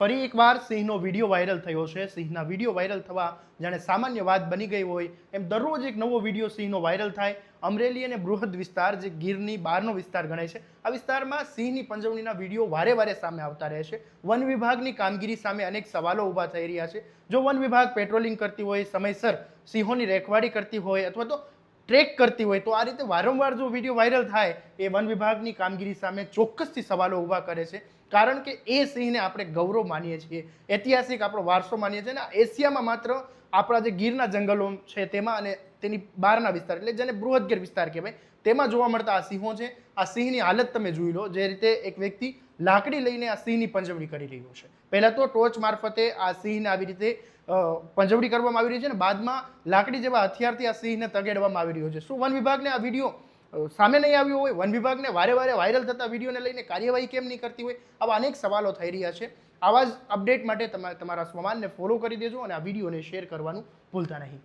ફરી એકવાર સિંહનો video viral થયો છે. સિંહના વિડીયો વાયરલ થવા જાણે સામાન્ય વાત બની ગઈ હોય એમ દરરોજ એક નવો વિડીયો સિંહનો વાયરલ થાય. અમરેલી અને બૃહદ વિસ્તાર જે ગીરની બહારનો વિસ્તાર ગણાય છે, આ વિસ્તારમાં સિંહની પંજવણીના વિડીયો વારે વારે સામે આવતા રહે છે. વન વિભાગની કામગીરી સામે અનેક સવાલો ઊભા થઈ રહ્યા છે. જો વન વિભાગ પેટ્રોલિંગ કરતી હોય, સમયસર સિંહોની રેખવાડી કરતી હોય અથવા તો ટ્રેક કરતી હોય, તો આ રીતે વારંવાર જો વિડીયો વાયરલ થાય એ વન વિભાગની કામગીરી સામે ચોક્કસથી સવાલો ઊભા કરે છે. કારણ કે એ સિંહને આપણે ગૌરવ માનીએ છીએ, ઐતિહાસિક આપણો વારસો માનીએ છીએ. અને એશિયામાં માત્ર આપણા જે ગીરના જંગલો છે તેમાં અને તેની બહારના વિસ્તાર એટલે જેને બૃહદગીર વિસ્તાર કહેવાય તેમાં જોવા મળતા આ સિંહો છે. આ સિંહની હાલત તમે જોઈ લો, જે રીતે એક વ્યક્તિ લાકડી લઈને આ સિંહની પંજવણી કરી રહ્યો છે. પહેલા તો ટોર્ચ મારફતે આ સિંહને આવી રીતે પંજવણી કરવામાં આવી રહી છે અને બાદમાં લાકડી જેવા હથિયારથી આ સિંહને તગેડવામાં આવી રહ્યો છે. શું વન વિભાગને આ વિડીયો સામે નહીં આવ્યો હોય? વન વિભાગને વારે વારે વાયરલ થતા વિડીયોને લઈને કાર્યવાહી કેમ નહીં કરતી હોય? આવા અનેક સવાલો થઈ રહ્યા છે. આવા જ અપડેટ માટે તમારા સ્વમાનને ફોલો કરી દેજો અને આ વિડીયોને શેર કરવાનું ભૂલતા નહીં.